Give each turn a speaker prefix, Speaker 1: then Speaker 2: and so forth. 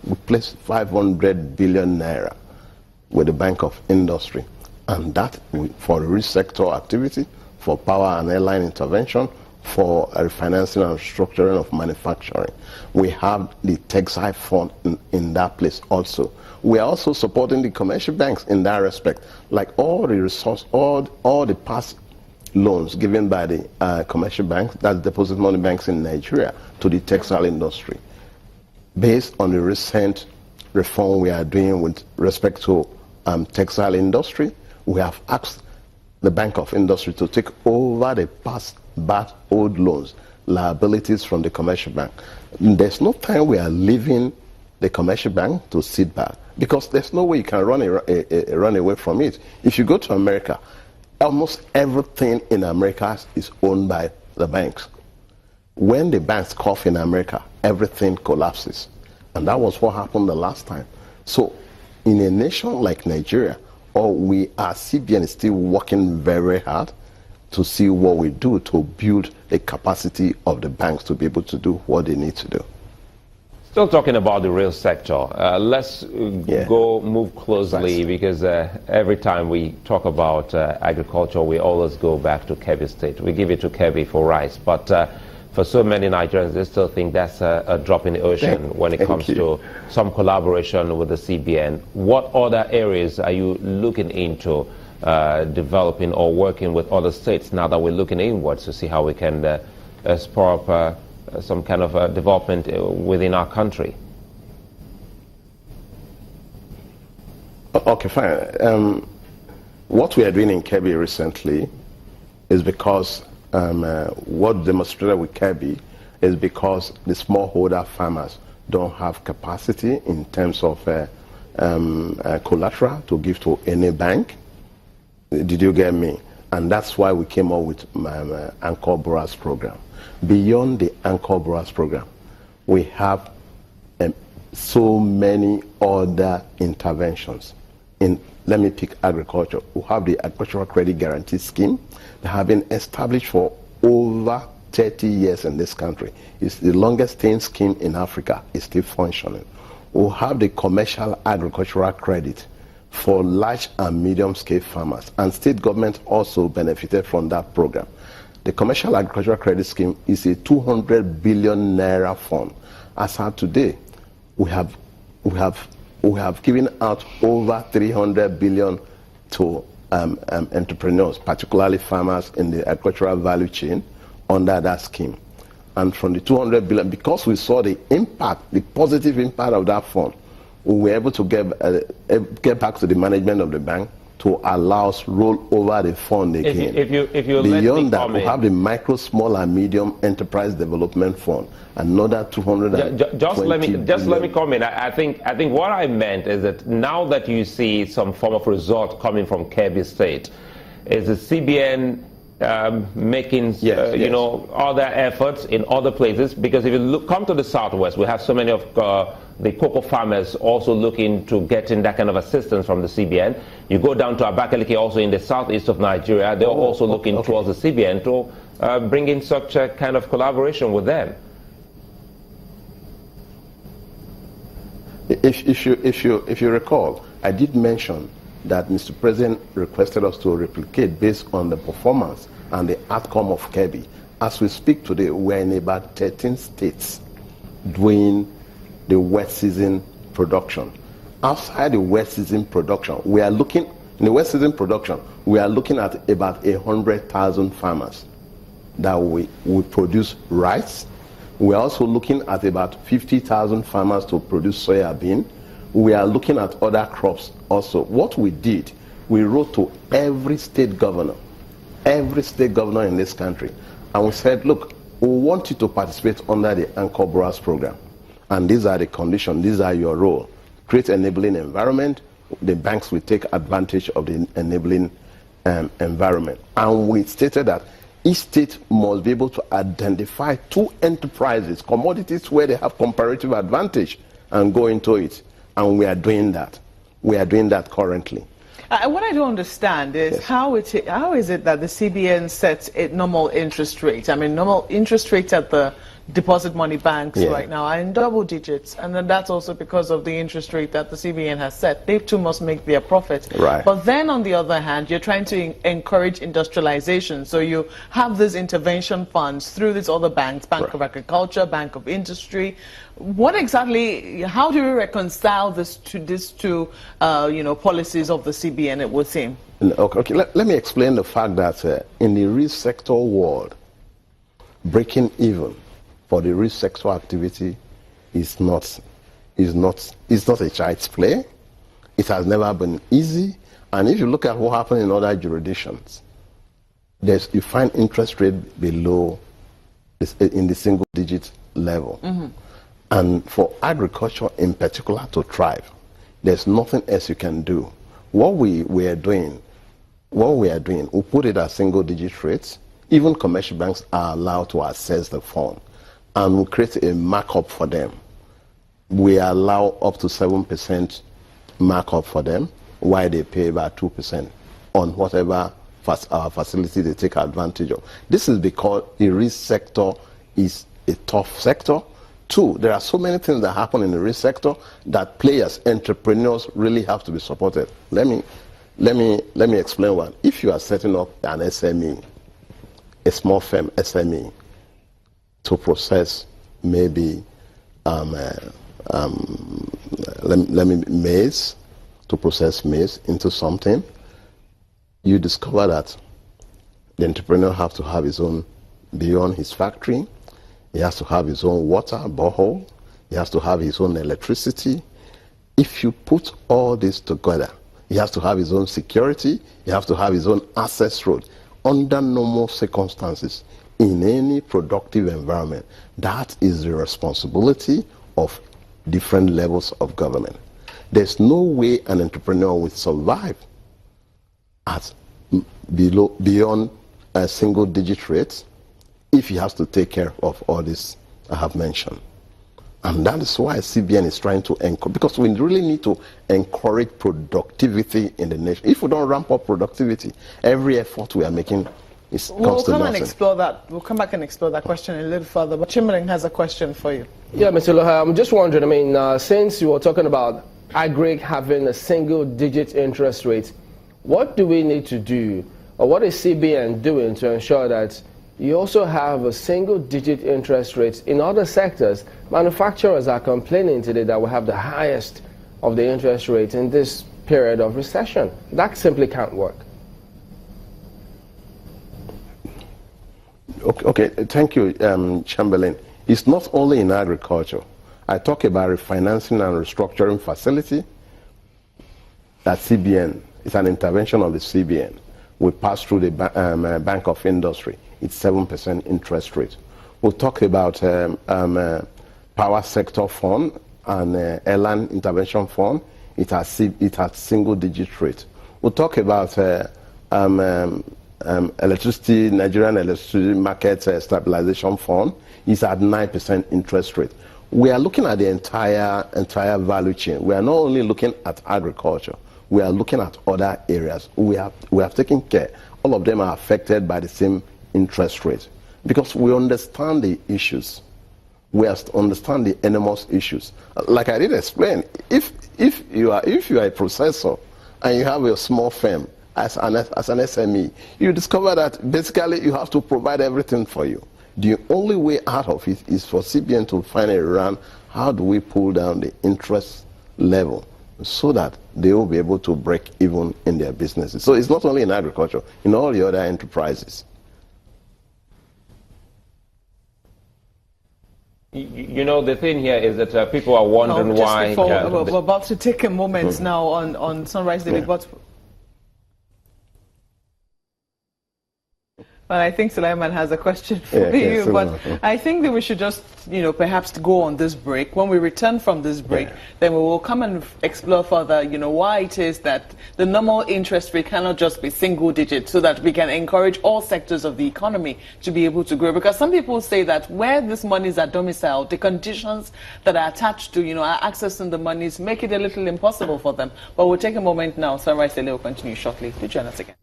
Speaker 1: we placed 500 billion naira with the Bank of Industry, and that for the risk sector activity, for power and airline intervention, for refinancing and structuring of manufacturing. We have the textile fund in that place also. We are also supporting the commercial banks in that respect, like all the resource, all the past loans given by the commercial banks, that's deposit money banks in Nigeria, to the textile industry. Based on the recent reform we are doing with respect to textile industry, we have asked the Bank of Industry to take over the past bad old loans, liabilities from the commercial bank. There's no time we are leaving the commercial bank to sit back, because there's no way you can run away from it. If you go to America, almost everything in America is owned by the banks. When the banks cough in America, everything collapses. And that was what happened the last time. So in a nation like Nigeria, our CBN is still working very hard to see what we do to build the capacity of the banks to be able to do what they need to do.
Speaker 2: Still talking about the real sector, let's move closely, because every time we talk about agriculture, we always go back to Kebbi State. We give it to Kebbi for rice, but for so many Nigerians, they still think that's a drop in the ocean when it comes to some collaboration with the CBN. What other areas are you looking into developing or working with other states now that we're looking inwards to see how we can spur up some kind of development within our country?
Speaker 1: Okay, fine. What we are doing in Kebbi recently is because what demonstrated with Kebbi is because the smallholder farmers don't have capacity in terms of collateral to give to any bank. Did you get me? And that's why we came up with Anchor Borrowers program. Beyond the Anchor Borrowers program, we have so many other interventions. Let me pick agriculture. We have the Agricultural Credit Guarantee Scheme that have been established for over 30 years in this country. It's the longest staying scheme in Africa. It's still functioning. We have the Commercial Agricultural Credit for large and medium-scale farmers, and state government also benefited from that program. The Commercial Agricultural Credit Scheme is a 200 billion naira fund. As of today, we have given out over 300 billion to entrepreneurs, particularly farmers in the agricultural value chain, under that scheme. And from the 200 billion, because we saw the impact, the positive impact of that fund, we were able to get back to the management of the bank to allow us roll over the fund again.
Speaker 2: If you
Speaker 1: Beyond that, we have the Micro, Small and Medium Enterprise Development Fund, another 200.
Speaker 2: Just let me comment. I think what I meant is that now that you see some form of result coming from Kebbi State, is the CBN making other efforts in other places? Because if you come to the southwest, we have so many of the cocoa farmers also looking to getting that kind of assistance from the CBN. You go down to Abakaliki, also in the southeast of Nigeria, they're also looking towards the CBN to bring in such a kind of collaboration with them.
Speaker 1: If you recall, I did mention that Mr. President requested us to replicate based on the performance and the outcome of Kebbi. As we speak today, we're in about 13 states doing the wet season production. Outside the wet season production, we are looking at about 100,000 farmers that we produce rice. We're also looking at about 50,000 farmers to produce soya bean. We are looking at other crops also. What we did, we wrote to every state governor in this country, and we said, look, we want you to participate under the Anchor Borrowers program. And these are the conditions, these are your role. Create enabling environment. The banks will take advantage of the enabling environment. And we stated that each state must be able to identify 2 enterprises, commodities where they have comparative advantage, and go into it. And we are doing that. We are doing that currently.
Speaker 3: What I don't understand is how is it that the CBN sets a normal interest rate? I mean, normal interest rate at the deposit money banks
Speaker 1: Yeah.
Speaker 3: right now are in double digits, and then that's also because of the interest rate that the CBN has set. They too must make their profit.
Speaker 1: Right.
Speaker 3: But then on the other hand, you're trying to encourage industrialization. So you have these intervention funds through these other banks, Bank of Agriculture, Bank of Industry. What exactly, how do we reconcile these two policies of the CBN, it would seem?
Speaker 1: Okay. Let me explain the fact that in the real sector world, breaking even for the real sector activity is not a child's play. It has never been easy. And if you look at what happened in other jurisdictions, you find interest rate below in the single digit level. Mm-hmm. And for agriculture in particular to thrive, there's nothing else you can do. What we are doing, we put it at single digit rates. Even commercial banks are allowed to access the fund, and we create a markup for them. We allow up to 7% markup for them, while they pay about 2% on whatever facility they take advantage of. This is because the risk sector is a tough sector. Two, there are so many things that happen in the risk sector that players, entrepreneurs really have to be supported. Let me explain one. If you are setting up an SME, a small firm SME, to process maybe maize, to process maize into something, you discover that the entrepreneur has to have his own, beyond his factory, he has to have his own water, borehole, he has to have his own electricity. If you put all this together, he has to have his own security, he has to have his own access road. Under normal circumstances, in any productive environment, that is the responsibility of different levels of government. There's no way an entrepreneur will survive at beyond a single digit rate if he has to take care of all this I have mentioned. And that is why CBN is trying to encourage, because we really need to encourage productivity in the nation. If we don't ramp up productivity, every effort we are making comes to nothing.
Speaker 3: We'll come and explore that. We'll come back and explore that question a little further. But Chimering has a question for you.
Speaker 4: Yeah, Mr. Eluhaiwe, I'm just wondering, I mean, since you were talking about agric having a single-digit interest rate, what do we need to do, or what is CBN doing to ensure that you also have a single-digit interest rates in other sectors? Manufacturers are complaining today that we have the highest of the interest rates in this period of recession. That simply can't work.
Speaker 1: Okay, thank you, Chamberlain. It's not only in agriculture. I talk about refinancing and restructuring facility. That CBN, it's an intervention of the CBN. We pass through the Bank of Industry. It's 7% interest rate. We'll talk about power sector fund and airline intervention fund. It has single-digit rate. We'll talk about electricity, Nigerian electricity market stabilization fund. It's at 9% interest rate. We are looking at the entire value chain. We are not only looking at agriculture. We are looking at other areas. We have taken care. All of them are affected by the same interest rate because we understand the issues. We understand the enormous issues. Like I did explain, if you are a processor and you have a small firm as an SME, you discover that basically you have to provide everything for you. The only way out of it is for CBN to find a run. How do we pull down the interest level so that they will be able to break even in their businesses? So it's not only in agriculture, in all the other enterprises.
Speaker 2: You know, the thing here is that people are wondering why...
Speaker 3: We're about to take a moment now on Sunrise Daily, but Well, I think Sulaiman has a question for you, but I think that we should just, perhaps go on this break. When we return from this break, then we will come and explore further, why it is that the normal interest rate cannot just be single digit, so that we can encourage all sectors of the economy to be able to grow. Because some people say that where these monies are domiciled, the conditions that are attached to, accessing the monies make it a little impossible for them. But we'll take a moment now. Sunrise Daily will continue shortly. Do join us again.